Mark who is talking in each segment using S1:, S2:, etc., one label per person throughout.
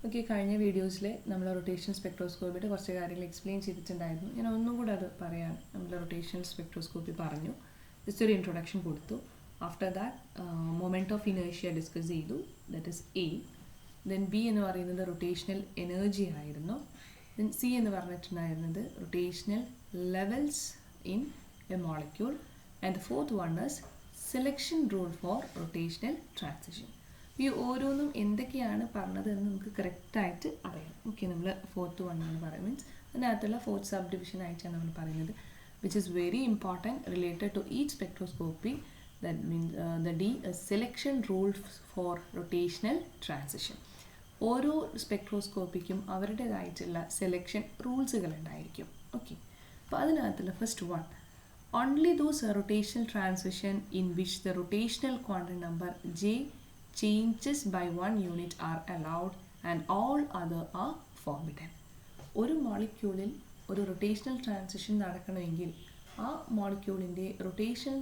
S1: Okay, കഴിഞ്ഞ വീഡിയോസിൽ നമ്മൾ റൊട്ടേഷൻ സ്പെക്ട്രോസ്കോപ്പിയുടെ കുറച്ച് കാര്യങ്ങൾ എക്സ്പ്ലെയിൻ ചെയ്തിട്ടുണ്ടായിരുന്നു. ഞാൻ ഒന്നും കൂടെ അത് പറയാൻ നമ്മൾ റൊട്ടേഷൻ സ്പെക്ട്രോസ്കോപ്പി പറഞ്ഞു, ജസ്റ്റ് ഒരു ഇൻട്രൊഡക്ഷൻ കൊടുത്തു. After that moment of inertia discuss ചെയ്തു, that is A. Then B എന്ന് പറയുന്നത് റൊട്ടേഷണൽ എനർജി ആയിരുന്നു. ദെൻ സി എന്ന് പറഞ്ഞിട്ടുണ്ടായിരുന്നത് rotational levels in a molecule. And the fourth one is selection rule for rotational transition. ഈ ഓരോന്നും എന്തൊക്കെയാണ് പറഞ്ഞത് എന്ന് നമുക്ക് കറക്റ്റായിട്ട് അറിയാം. ഓക്കെ, നമ്മൾ ഫോർത്ത് വൺ ആണ് പറയുന്നത്, മീൻസ് അതിനകത്തുള്ള ഫോർത്ത് സബ് ഡിവിഷൻ ആയിട്ടാണ് നമ്മൾ പറയുന്നത്, which is very important related to each spectroscopy. That means the D selection rules for rotational transition. ഓരോ സ്പെക്ട്രോസ്കോപ്പിക്കും അവരുടേതായിട്ടുള്ള സെലക്ഷൻ റൂൾസുകൾ ഉണ്ടായിരിക്കും. ഓക്കെ, അപ്പോൾ അതിനകത്തുള്ള first one, only those rotational transition in which the rotational quantum number j changes by 1 unit are allowed and all other are forbidden. ഒരു മോളിക്യൂളിൽ ഒരു rotational transition നടക്കണമെങ്കിൽ ആ മോളിക്യൂളിൻ്റെ rotational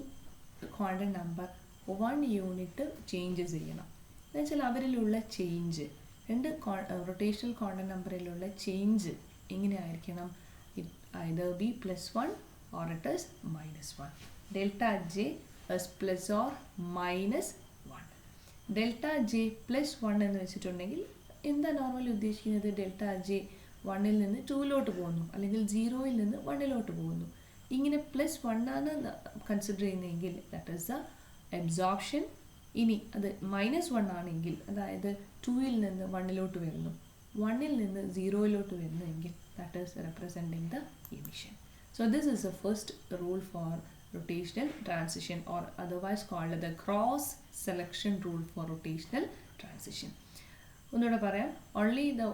S1: quantum number 1 unit change ചെയ്യണം. എന്നുവെച്ചാൽ അവരിലുള്ള ചേഞ്ച്, രണ്ട് rotational quantum നമ്പറിലുള്ള ചേഞ്ച് എങ്ങനെയായിരിക്കണം? either be +1 or it is -1. Delta j is plus or minus 1. Delta j +1 എന്ന് വെച്ചിട്ടുണ്ടെങ്കിൽ എന്താ നോർമലി ഉദ്ദേശിക്കുന്നത്? ഡെൽറ്റ ജെ 1-ൽ നിന്ന് 2-ലോട്ട് പോകുന്നു, അല്ലെങ്കിൽ 0-ൽ നിന്ന് 1-ലോട്ട് പോകുന്നു. ഇങ്ങനെ +1 ആണ് കൺസിഡർ ചെയ്യുന്നതെങ്കിൽ ദാറ്റ് ഈസ് ദ അബ്സോർപ്ഷൻ. ഇനി അത് -1 ആണെങ്കിൽ, അതായത് 2-ൽ നിന്ന് 1-ലോട്ട് വരുന്നു, 1-ൽ നിന്ന് 0-ലോട്ട് വരുന്നുവെങ്കിൽ that is representing the emission. So this is the first rule for rotational transition, or otherwise called the cross selection rule for rotational transition. ഒന്നുകൂടെ പറയാം, only the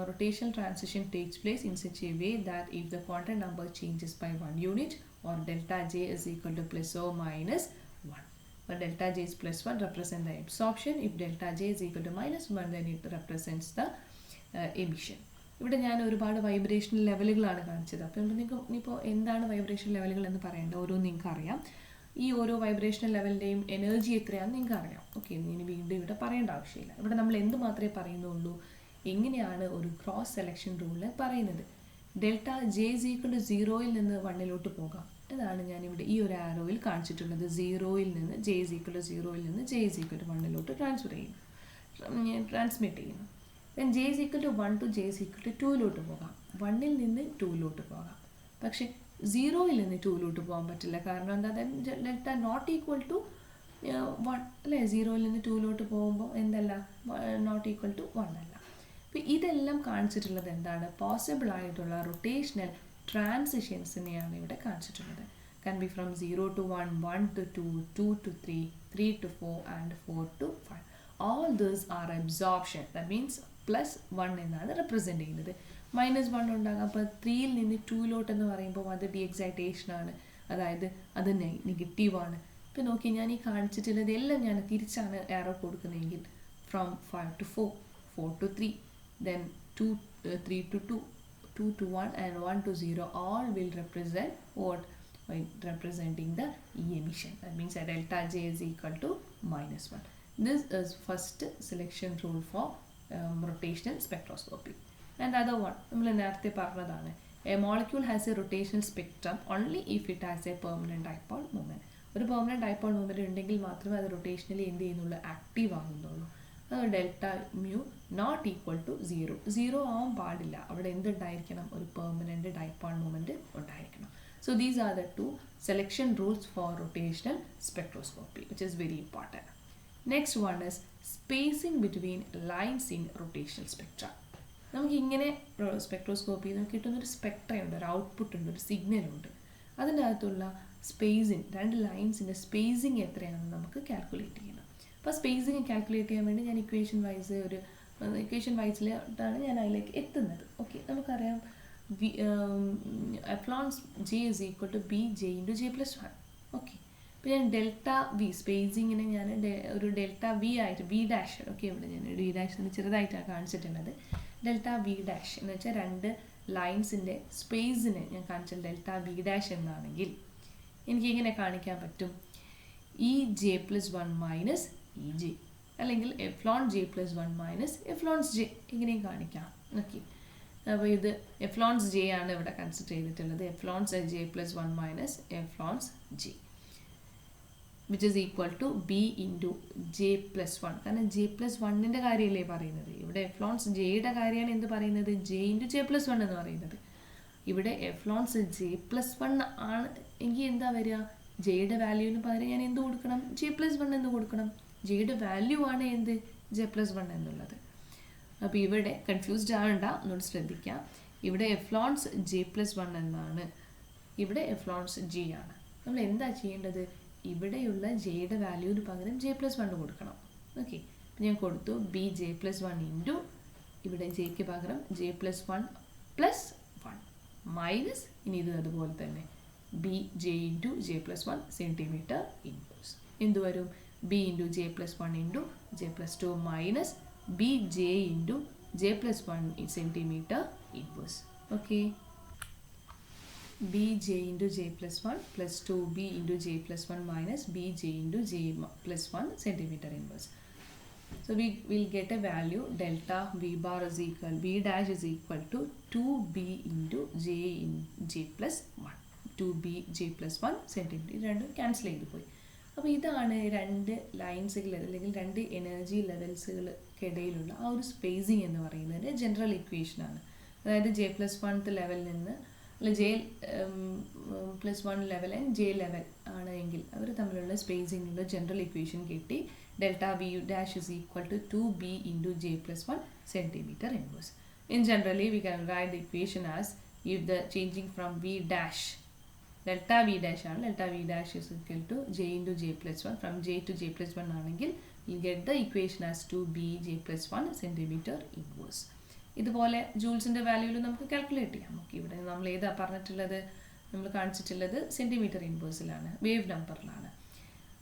S1: rotational transition takes place in such a way that if the quantum number changes by 1 unit or delta j is equal to plus or minus 1. But delta j is +1 represents the absorption. If delta j is equal to -1, then it represents the emission. ഇവിടെ ഞാൻ ഒരുപാട് vibration ലെവലുകളാണ് കാണിച്ചത്. അപ്പോൾ നിങ്ങൾക്ക് ഇനിയിപ്പോൾ എന്താണ് vibration ലെവലുകൾ എന്ന് പറയേണ്ട ഓരോന്ന് നിങ്ങൾക്ക് അറിയാം. ഈ ഓരോ വൈബ്രേഷൻ ലെവലിൻ്റെയും എനർജി എത്രയാണെന്ന് നിങ്ങൾക്ക് അറിയാം. ഓക്കെ, ഇനി വീണ്ടും ഇവിടെ പറയേണ്ട ആവശ്യമില്ല. ഇവിടെ നമ്മൾ എന്ത് മാത്രമേ പറയുന്നുള്ളൂ, എങ്ങനെയാണ് ഒരു ക്രോസ് സെലക്ഷൻ റൂളിൽ പറയുന്നത്. Delta J is equal to 0-ൽ നിന്ന് 1-ലോട്ട് പോകാം. അതാണ് ഞാനിവിടെ ഈ ഒരു ആരോയിൽ കാണിച്ചിട്ടുള്ളത്. 0-ൽ നിന്ന് ജെ ഈസ് ഈക്വൽ ടു 0-ൽ നിന്ന് ജെ ഈസ് ഈക്വൽ ടു 1-ലോട്ട് ട്രാൻസ്മിറ്റ് ചെയ്യുന്നു. then j is equal to 1 to j is equal to 2-ലോട്ട് പോകാം, 1-ൽ നിന്ന് 2-ലോട്ട് പോകാം. പക്ഷേ 0-ൽ നിന്ന് 2-ലോട്ട് പോകാൻ പറ്റില്ല. കാരണം എന്താ? ഡെൽറ്റ നോട്ട് ഈക്വൽ ടു 1 അല്ലേ? 0-ൽ നിന്ന് 2-ലോട്ട് പോകുമ്പോൾ എന്തല്ല? നോട്ട് ഈക്വൽ ടു 1 അല്ല. അപ്പോൾ ഇതെല്ലാം കാണിച്ചിട്ടുള്ളത് എന്താണ്? പോസിബിൾ ആയിട്ടുള്ള റൊട്ടേഷണൽ ട്രാൻസിഷൻസിനെയാണ് ഇവിടെ കാണിച്ചിട്ടുള്ളത്. can be from 0 to 1, 1 to 2, 2 to 3, 3 to 4 and 4 to 5. all these are absorption. that means +1 എന്നാണ് റെപ്രസെൻറ്റ് ചെയ്യുന്നത്. -1 ഉണ്ടാകും. അപ്പോൾ 3-ൽ നിന്ന് 2-ലോട്ട് എന്ന് പറയുമ്പോൾ അത് ഡി എക്സൈറ്റേഷൻ ആണ്, അതായത് അത് നെഗറ്റീവാണ്. ഇപ്പോൾ നോക്കി, ഞാൻ ഈ കാണിച്ചിട്ടുള്ളത് എല്ലാം ഞാൻ തിരിച്ചാണ് ആരോ കൊടുക്കുന്നതെങ്കിൽ from 5 to 4, 4 to 3, then 3 to 2, 2 to 1 and 1 to 0 all will represent what? Representing the emission. that means that delta j is equal to -1. This is first selection rule for rotational spectroscopy. And other one, നമ്മൾ നേരത്തെ പറഞ്ഞതാണ്, a molecule has a rotational spectrum only if it has a permanent dipole moment. ഒരു permanent dipole movement ഉണ്ടെങ്കിൽ മാത്രമേ അത് rotationally എന്ത് ചെയ്യുന്നുള്ളൂ? Active ആകുന്നുള്ളൂ. അത് delta mu not equal to 0 ആവാൻ പാടില്ല. അവിടെ എന്തുണ്ടായിരിക്കണം? ഒരു പെർമനന്റ് ഡൈപോൾ മൂവ്മെന്റ് ഉണ്ടായിരിക്കണം. So these are the two selection rules for rotational spectroscopy, which is very important. Next one is spacing between lines in rotational spectra. നമുക്ക് ഇങ്ങനെ സ്പെക്ട്രോസ്കോപ്പിയിൽ നിന്ന് കിട്ടുന്നൊരു സ്പെക്ട്രയുണ്ട്, ഒരു ഔട്ട്പുട്ട് ഉണ്ട്, ഒരു സിഗ്നലുണ്ട്. അതിൻ്റെ അകത്തുള്ള സ്പേസിങ്, രണ്ട് ലൈൻസിൻ്റെ സ്പേസിങ് എത്രയാണെന്ന് നമുക്ക് കാൽക്കുലേറ്റ് ചെയ്യണം. അപ്പോൾ സ്പേസിങ് കാൽക്കുലേറ്റ് ചെയ്യാൻ വേണ്ടി ഞാൻ ഇക്വേഷൻ വൈസിലാണ് ഞാൻ അതിലേക്ക് എത്തുന്നത്. ഓക്കെ, നമുക്കറിയാം epsilon j is equal to bj into j plus 1. Okay, ഇപ്പോൾ ഞാൻ ഡെൽറ്റ വി സ്പേസിങ്ങിനെ ഞാൻ ഒരു ഡെൽറ്റ വി ആയിട്ട് വി ഡാഷ്, ഓക്കെ, ഇവിടെ ഞാൻ വി ഡാഷ് എന്ന് ചെറുതായിട്ടാണ് കാണിച്ചിട്ടുള്ളത്. ഡെൽറ്റ വി ഡാഷ് എന്ന് വെച്ചാൽ രണ്ട് ലൈൻസിൻ്റെ സ്പേസിനെ ഞാൻ കാണിച്ചത് ഡെൽറ്റ വി ഡാഷ് എന്നാണെങ്കിൽ എനിക്ക് എങ്ങനെ കാണിക്കാൻ പറ്റും? E J +1 minus E J. അല്ലെങ്കിൽ epsilon J plus one minus epsilons J ഇങ്ങനെയും കാണിക്കാം. ഓക്കെ, അപ്പോൾ ഇത് എഫ്ലോൺസ് ജെ ആണ് ഇവിടെ കൺസിഡർ ചെയ്തിട്ടുള്ളത്. Epsilons J plus one minus epsilons J which is equal to B into J plus one. കാരണം J plus വണ്ണിൻ്റെ കാര്യമല്ലേ പറയുന്നത്. ഇവിടെ എഫ്ലോൺസ് ജെയുടെ കാര്യമാണ് എന്ത് പറയുന്നത്, J into J plus one എന്ന് പറയുന്നത്. ഇവിടെ എഫ്ലോൺസ് ജെ പ്ലസ് വൺ ആണ് എങ്കിൽ എന്താ വരിക, ജെയുടെ വാല്യൂവിന് പകരം ഞാൻ എന്ത് കൊടുക്കണം, ജെ പ്ലസ് വൺ എന്ന് കൊടുക്കണം. ജെയുടെ വാല്യൂ ആണ് എന്ത്, ജെ പ്ലസ് വൺ എന്നുള്ളത്. അപ്പോൾ ഇവിടെ കൺഫ്യൂസ്ഡ് ആവണ്ട, ഒന്നുകൂടി ശ്രദ്ധിക്കാം. ഇവിടെ എഫ്ലോൺസ് ജെ പ്ലസ് വൺ എന്നാണ്, ഇവിടെ എഫ്ലോൺസ് ജെ ആണ്. നമ്മൾ എന്താ ചെയ്യേണ്ടത്, ഇവിടെയുള്ള ജെയുടെ വാല്യൂവിന് പകരം ജെ പ്ലസ് വൺ കൊടുക്കണം. ഓക്കെ, അപ്പം ഞാൻ കൊടുത്തു B J plus one into ഇവിടെ ജെക്ക് പകരം J plus one plus one minus ഇനി ഇത് അതുപോലെ തന്നെ B J into J plus one centimetre inverse. എന്ത് വരും, B into J plus one into J plus two minus B J into J plus one centimetre inverse. Okay, bj into j plus 1 plus 2b into j plus 1 minus bj into j plus 1 centimeter inverse. So we will get a value delta v bar is equal, v dash is equal to 2b into j plus 1. 2b j plus 1 centimeter. രണ്ടും cancel ചെയ്ത് പോയി. അപ്പോൾ ഇതാണ് രണ്ട് ലൈൻസുകൾ അല്ലെങ്കിൽ രണ്ട് energy ലെവൽസുകൾക്കിടയിലുള്ള ആ ഒരു സ്പേസിങ് എന്ന് പറയുന്നത് ജനറൽ ഇക്വേഷനാണ്. അതായത് ജെ പ്ലസ് വൺത്ത് ലെവലിൽ നിന്ന് അല്ല J plus one level and J level ആണ് എങ്കിൽ അവർ തമ്മിലുള്ള സ്പേസിങ്ങിലുള്ള ജനറൽ ഇക്വേഷൻ കിട്ടി. Delta V dash is equal to 2b into J plus one centimetre inverse. In generally we can write the equation as if the changing from v dash delta v dash ആണ്, delta v dash is equal to j into j plus 1, from j to j plus 1 ആണെങ്കിൽ we'll get the equation as 2b j plus 1 centimeter inverse. ഇതുപോലെ ജൂൾസിൻ്റെ വാല്യൂവിൽ നമുക്ക് calculate ചെയ്യാം. Okay, ഇവിടെ നമ്മൾ ഏതാ പറഞ്ഞിട്ടുള്ളത്, നമ്മൾ കാണിച്ചിട്ടുള്ളത് സെൻറ്റിമീറ്റർ ഇൻവേഴ്സിലാണ്, വേവ് നമ്പറിലാണ്.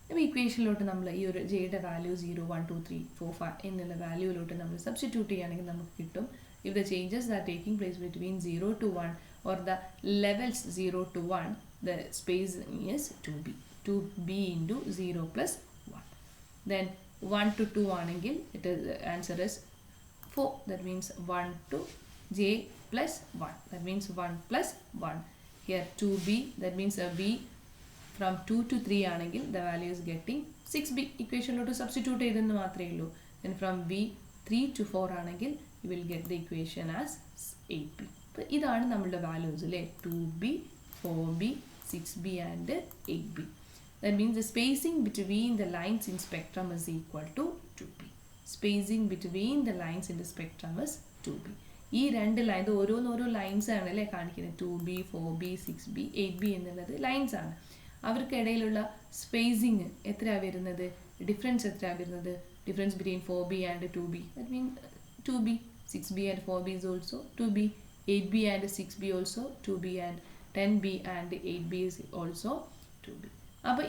S1: അപ്പോൾ ഇക്വേഷനിലോട്ട് നമ്മൾ ഈ ഒരു ജെയുടെ വാല്യൂ 0 1 2 3 4 5 എന്നുള്ള വാല്യൂവിലോട്ട് നമ്മൾ സബ്സ്റ്റിറ്റ്യൂട്ട് ചെയ്യുകയാണെങ്കിൽ നമുക്ക് കിട്ടും if the changes that are taking place between 0 to 1 or the levels 0 to 1, the spacing is 2b. 2b into 0 plus 1. Then 1 to 2 ആണെങ്കിൽ it is the answer is 4. That means 1 to j plus 1. That means 1 plus 1. Here 2b, that means a b from 2 to 3 ആണെങ്കിൽ the value is getting 6b. ഇക്വേഷനിലോട്ട് substitute ചെയ്തെന്ന് മാത്രമേ ഉള്ളൂ. Then from b 3 to 4 ആണെങ്കിൽ you will get the equation as 8b. അപ്പോൾ ഇതാണ് നമ്മളുടെ values അല്ലേ, 2b 4b 6b and 8b. That means the spacing between the lines in spectrum is equal to 2b. Spacing between the lines in the spectrum is 2b. ഈ രണ്ട് line ഇത് ഓരോന്നോരോ lines ആണ് അല്ലേ കാണിക്കുന്നത്. 2b 4b 6b 8b എന്നുള്ളത് lines ആണ്. അവർക്കിടയിലുള്ള spacing എത്രയാണ് വരുന്നത്, ഡിഫറൻസ് എത്രയാണ് വരുന്നത്, difference between 4b and 2b. That mean 2b 6b and 4b is also 2b, 8b and 6b also 2b, and 10b and 8b is also 2b. അപ്പോൾ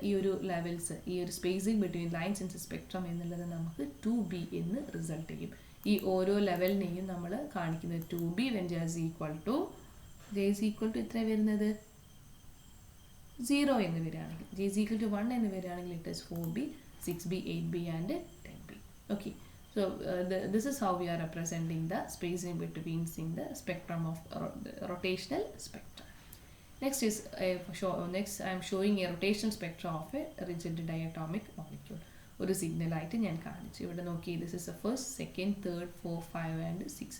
S1: ഈ ഒരു levels, ഈ ഒരു spacing between lines in the spectrum എന്നുള്ളത് നമുക്ക് 2b എന്ന് result ചെയ്യും. ഈ ഓരോ ലെവലിനെയും നമ്മൾ കാണിക്കുന്നത് 2b when j is equal to എത്ര വരുന്നത് 0 എന്ന് വരികയാണെങ്കിൽ, j is equal to 1 എന്ന് വരികയാണെങ്കിൽ it is 4b 6b 8b and 10b. Okay. So this is how we are representing the spacing between in the spectrum of rotational spectrum. Next is I am showing a rotational spectrum of a rigid diatomic molecule. ഒരു signal ആയിട്ട് ഞാൻ കാണിച്ചു. ഇവിടെ നോക്കി, this is the first, second, third, 4, 5 and 6.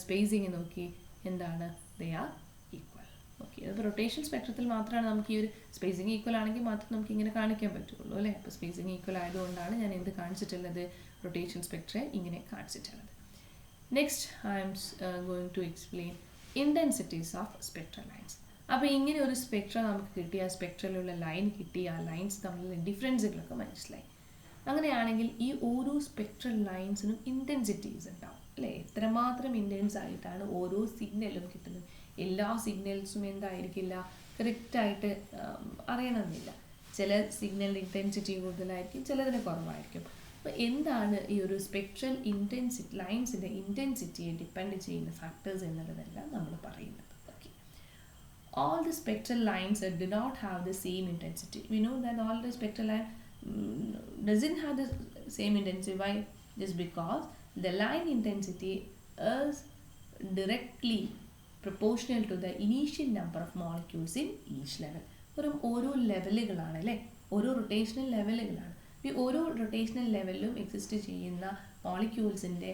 S1: Spacing നോക്കി എന്താണ്, they are equal. Okay, അപ്പോൾ rotation സ്പെക്ട്രത്തിൽ മാത്രമാണ് നമുക്ക് ഈ ഒരു സ്പേസിങ് ഈക്വൽ ആണെങ്കിൽ മാത്രം നമുക്ക് ഇങ്ങനെ കാണിക്കാൻ പറ്റുള്ളൂ അല്ലേ. അപ്പോൾ സ്പേസിങ് ഈക്വൽ ആയതുകൊണ്ടാണ് ഞാൻ എന്ത് കാണിച്ചിട്ടുള്ളത്, റൊട്ടേഷൻ സ്പെക്ട്രെ ഇങ്ങനെ കാണിച്ചിട്ടുള്ളത്. Next I am going to explain intensities of spectral lines. അപ്പോൾ ഇങ്ങനെ ഒരു സ്പെക്ട്ര നമുക്ക് കിട്ടി, ആ സ്പെക്ട്രലുള്ള ലൈൻ കിട്ടി, ആ ലൈൻസ് തമ്മിലുള്ള ഡിഫറൻസുകളൊക്കെ മനസ്സിലായി. അങ്ങനെയാണെങ്കിൽ ഈ ഓരോ സ്പെക്ട്രൽ ലൈൻസിനും ഇൻറ്റൻസിറ്റീസ് ഉണ്ടാവും അല്ലേ. എത്രമാത്രം ഇൻറ്റൻസ് ആയിട്ടാണ് ഓരോ സിഗ്നലും കിട്ടുന്നത്. എല്ലാ സിഗ്നൽസും എന്തായിരിക്കില്ല, കറക്റ്റായിട്ട് അറിയണമെന്നില്ല. ചില സിഗ്നലിൻ്റെ ഇൻറ്റൻസിറ്റി കൂടുതലായിരിക്കും, ചിലതിന് കുറവായിരിക്കും. അപ്പോൾ എന്താണ് ഈ ഒരു സ്പെക്ട്രൽ ഇൻറ്റൻസിറ്റി, ലൈൻസിൻ്റെ ഇൻറ്റൻസിറ്റിയെ ഡിപ്പെൻഡ് ചെയ്യുന്ന ഫാക്ടേഴ്സ് എന്നുള്ളതെല്ലാം നമ്മൾ പറയുന്നത്. Okay, all the spectral lines do not have the same intensity. We know that all the spectral lines doesn't have the same intensity. Why? Just because the line intensity is directly proportional to the initial number of molecules in each level. ഓരോ ലെവലുകളാണ് അല്ലേ, ഓരോ rotational ലെവലുകളാണ്. ഈ ഓരോ rotational ലെവലിലും exist ചെയ്യുന്ന മോളിക്യൂൾസിൻ്റെ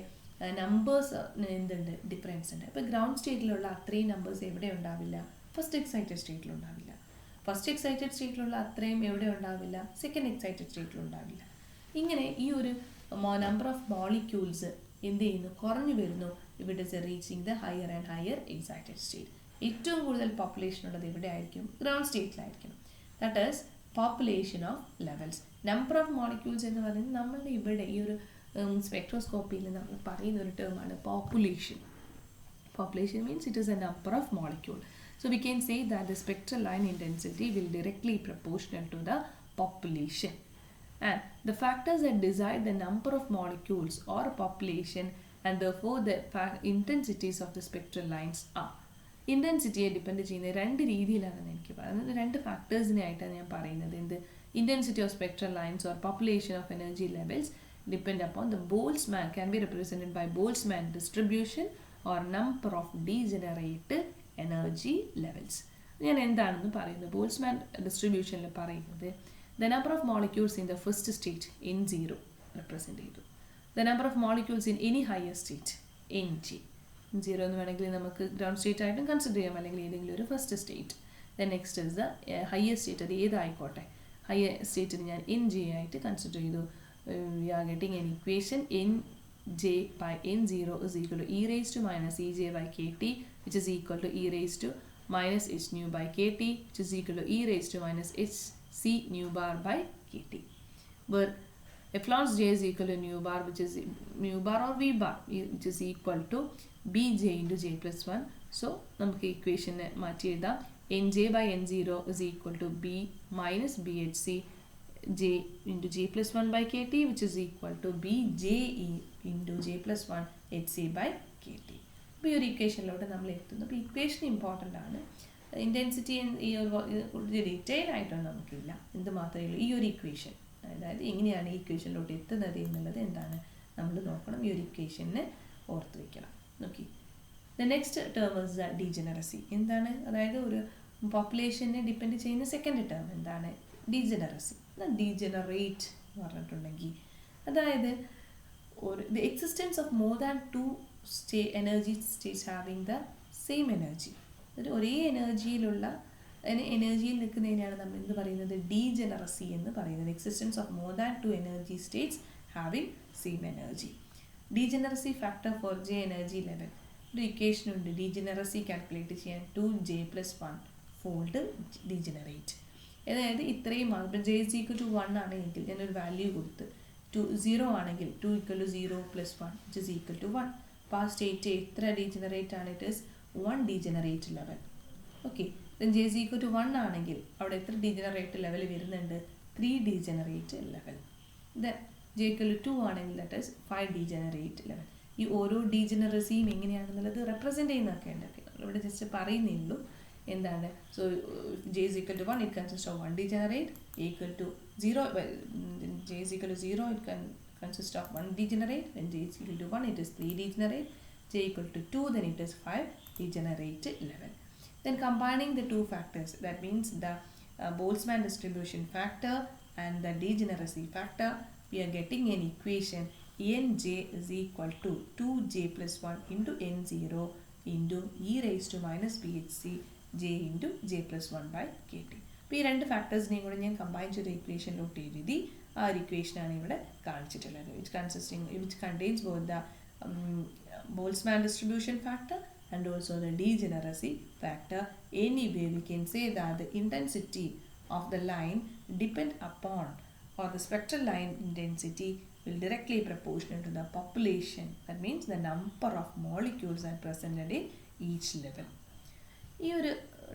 S1: numbers എന്തുണ്ട്, difference ഉണ്ട്. ഇപ്പോൾ ground സ്റ്റേറ്റിലുള്ള അത്രയും നമ്പേഴ്സ് എവിടെ ഉണ്ടാവില്ല, ഫസ്റ്റ് എക്സൈറ്റഡ് സ്റ്റേറ്റിലുണ്ടാവില്ല. ഫസ്റ്റ് എക്സൈറ്റഡ് സ്റ്റേറ്റിലുള്ള അത്രയും എവിടെ ഉണ്ടാവില്ല, സെക്കൻഡ് എക്സൈറ്റഡ് സ്റ്റേറ്റിലുണ്ടാവില്ല. ഇങ്ങനെ ഈ ഒരു നമ്പർ ഓഫ് മോളിക്യൂൾസ് എന്ത് ചെയ്യുന്നു, കുറഞ്ഞു വരുന്നു. ഇവിടെ is reaching the higher and higher excited state. ഏറ്റവും കൂടുതൽ പോപ്പുലേഷൻ ഉള്ളത് ഇവിടെ ആയിരിക്കും, ഗ്രൗണ്ട് സ്റ്റേറ്റിലായിരിക്കും. That is population of levels. Number of molecules എന്ന് പറയുന്നത് നമ്മളുടെ ഇവിടെ ഈ ഒരു സ്പെക്ട്രോസ്കോപ്പിയിൽ നമ്മൾ പറയുന്ന ഒരു ടേമാണ് population. Population means it is a number of molecule. So we can say that the spectral line intensity will directly proportional to the population. And the factors that decide the number of molecules or population and therefore the intensities of the spectral lines are. ഇൻറ്റൻസിറ്റിയെ depend ചെയ്യുന്ന രണ്ട് രീതിയിലാണെന്ന് എനിക്ക് പറയുന്നത്. രണ്ട് ഫാക്ടേഴ്സിനെ ആയിട്ടാണ് ഞാൻ പറയുന്നത്. എന്ത്, intensity of spectral lines or population of energy levels depend upon the Boltzmann can be represented by Boltzmann distribution or number of degenerate energy levels. ഞാൻ എന്താണെന്ന് പറയുന്നത്, ബോൾസ്മാൻ ഡിസ്ട്രിബ്യൂഷനിൽ പറയുന്നത് the number of molecules in the first state N0 represent ചെയ്തു. the number of molecules in any higher state Ng. N0 എന്ന് വേണമെങ്കിൽ നമുക്ക് ground state ആയിട്ടും consider ചെയ്യാം, അല്ലെങ്കിൽ ഏതെങ്കിലും ഒരു first state. Then next is the higher state, അത് ഏതായിക്കോട്ടെ. ഹയർ സ്റ്റേറ്റിന് ഞാൻ Ng ആയിട്ട് കൺസിഡർ ചെയ്തു. We are getting N equation J by N0 is equal to e raised to minus Ej by kt, which is equal to e raised to minus h nu by kt, which is equal to e raised to minus h c nu bar by kt, where epsilon j is equal to nu bar, which is mu bar or v bar, which is equal to bj into j plus 1. So നമുക്ക് equation മാറ്റി എഴുതാം. Nj by N0 is equal to b minus bhc j into j plus 1 by kt, which is equal to bje into j plus 1 hc by kt. അപ്പോൾ ഈ ഒരു ഇക്വേഷനിലോട്ട് നമ്മൾ എത്തുന്നു. അപ്പോൾ equation important ആണ്. ഇൻറ്റൻസിറ്റി ഈ ഒരു ഡീറ്റെയിൽ ആയിട്ടൊന്നും നമുക്കില്ല, എന്ത് മാത്രമേ ഉള്ളൂ ഈ ഒരു ഇക്വേഷൻ, അതായത് എങ്ങനെയാണ് ഈ ഇക്വേഷനിലോട്ട് എത്തുന്നത് എന്നുള്ളത് എന്താണ് നമ്മൾ നോക്കണം. ഈ ഒരു ഇക്വേഷനെ ഓർത്ത് വയ്ക്കണം. Okay, the next term is the degeneracy. എന്താണ്, അതായത് ഒരു പോപ്പുലേഷനെ ഡിപ്പെൻഡ് ചെയ്യുന്ന സെക്കൻഡ് ടേം എന്താണ്, ഡീജനറസി. ഡീജനറേറ്റ് എന്ന് പറഞ്ഞിട്ടുണ്ടെങ്കിൽ അതായത് the existence of more than two energy states having the same energy. ഒരേ എനർജിയിലുള്ള എനർജിയിൽ നിൽക്കുന്നതിനാണ് നമ്മൾ എന്ത് പറയുന്നത്, ഡീജനറസി എന്ന് പറയുന്നത്. Existence of more than two energy States having same energy. Degeneracy factor for J energy level ഒരു ഇക്വേഷൻ ഉണ്ട്. ഡീജനറസി കാൽക്കുലേറ്റ് ചെയ്യാൻ 2j+1 ഫോൾഡ് ഡീജനറേറ്റ്. അതായത് ഇത്രയും ഇപ്പം j is equal to 1 ആണെങ്കിൽ ഞാനൊരു വാല്യൂ കൊടുത്ത് 0 ആണെങ്കിൽ 2 equal to 0 plus 1 which is equal to 1. അപ്പോൾ ആ സ്റ്റേറ്റ് എത്ര ഡീജനറേറ്റ് ആണ്, it is 1 degenerate level. Okay, then j is equal to 1 ആണെങ്കിൽ അവിടെ എത്ര ഡീജനറേറ്റ് ലെവൽ വരുന്നുണ്ട്, 3 degenerate level. Then j equal to 2 ആണെങ്കിൽ ദാറ്റ് ഈസ് 5 ഡീജനറേറ്റ് ലെവൽ. ഈ ഓരോ ഡീജനറസിയും എങ്ങനെയാണെന്നുള്ളത് റെപ്രസെൻറ്റ് ചെയ്യുന്നതൊക്കെ ഉണ്ട്. ഇവിടെ ജസ്റ്റ് പറയുന്നേ ഉള്ളൂ എന്താണ്. So j is equal to 1, it consists of 1 degenerate. Equal to 0, j is equal to 0, it can consist of 1 degenerate. When j is equal to 1, it is 3 degenerate. J equal to 2, then it is 5 degenerate level. Then combining the two factors, that means the Boltzmann distribution factor and the degeneracy factor, we are getting an equation Nj is equal to 2j plus 1 into N0 into e raised to minus bhc j into j plus 1 by kt. അപ്പോൾ ഈ രണ്ട് ഫാക്ടേഴ്സിനെയും കൂടെ ഞാൻ combine ചെയ്ത ഇക്വേഷനിലോട്ട് എഴുതി. ആ ഒരു ഇക്വേഷനാണ് ഇവിടെ കാണിച്ചിട്ടുള്ളത്. which contains both the Boltzmann distribution factor and also the degeneracy factor. Anyway, we can say that the intensity of the line depend upon, or the spectral line intensity will directly proportional to the population. That means the number of molecules are presented in each level. ഈ ഒരു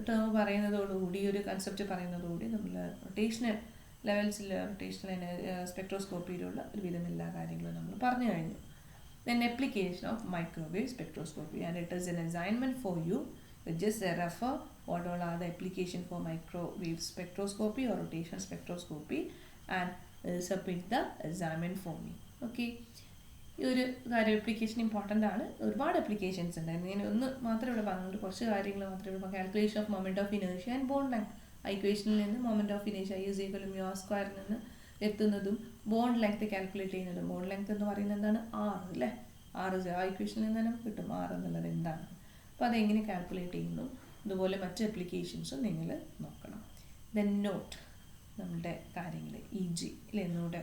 S1: term പറയുന്നതോടുകൂടി, ഈ ഒരു concept പറയുന്നതോടുകൂടി നമ്മൾ rotational ലെവൽസിൽ rotational സ്പെക്ട്രോസ്കോപ്പിയിലുള്ള ഒരുവിധം എല്ലാ കാര്യങ്ങളും നമ്മൾ പറഞ്ഞു കഴിഞ്ഞു. Then application of microwave spectroscopy, and it is an assignment for you. Just refer what all are the application for microwave spectroscopy or rotational spectroscopy, and submit the assignment for me. Okay. ഈ ഒരു കാര്യം application important ആണ്. ഒരുപാട് applications ഉണ്ടായിരുന്നു. ഞാൻ ഒന്ന് മാത്രമേ ഇവിടെ പറഞ്ഞിട്ട് കുറച്ച് കാര്യങ്ങൾ മാത്രമേ ഇവിടെ calculation of moment of inertia and bond length. ഇക്വേഷനിൽ നിന്ന് moment of inertia is equal to mu R സ്ക്വയറിൽ നിന്ന് എത്തുന്നതും ബോണ്ട് ലെങ്ത് കാൽക്കുലേറ്റ് ചെയ്യുന്നതും. ബോണ്ട് ലെങ്ത് എന്ന് പറയുന്നത് എന്താണ്? ആറ് അല്ലേ? ആറ് ആ ഇക്വേഷനിൽ നിന്ന് നമുക്ക് കിട്ടും ആറ് എന്നുള്ളത് എന്താണ്. അപ്പോൾ അതെങ്ങനെ കാൽക്കുലേറ്റ് ചെയ്യുന്നു, ഇതുപോലെ മറ്റ് ആപ്ലിക്കേഷൻസും നിങ്ങൾ നോക്കണം. ദെൻ നോട്ട് നമ്മുടെ കാര്യങ്ങൾ ഇ ജി അല്ലേ എന്നൂടെ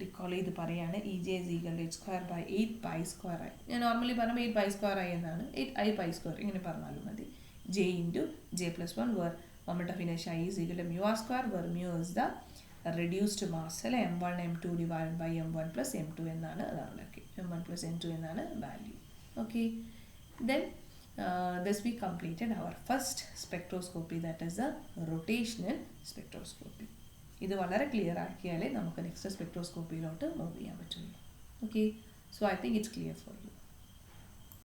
S1: റിക്കോൾ ചെയ്ത് പറയുകയാണ്. E J is equal to h² / 8π²i. ഞാൻ നോർമലി പറയുമ്പോൾ 8π²i എന്നാണ്. 8i π² ഇങ്ങനെ പറഞ്ഞാലും മതി. j × j+1 where moment of inertia is equal to μr square where mu is the reduced mass അല്ലേ. m1 m2 divided by m1 plus m2 എന്നാണ് അതാണ് m1 plus m2 എന്നാണ് value. Okay. Then thus we completed our first spectroscopy, that is the rotational spectroscopy. ഇത് വളരെ clear ആക്കിയാലേ നമുക്ക് next സ്പെക്ട്രോസ്കോപ്പിയിലോട്ട് move ചെയ്യാൻ പറ്റുള്ളൂ. Okay. So I think it's clear for you.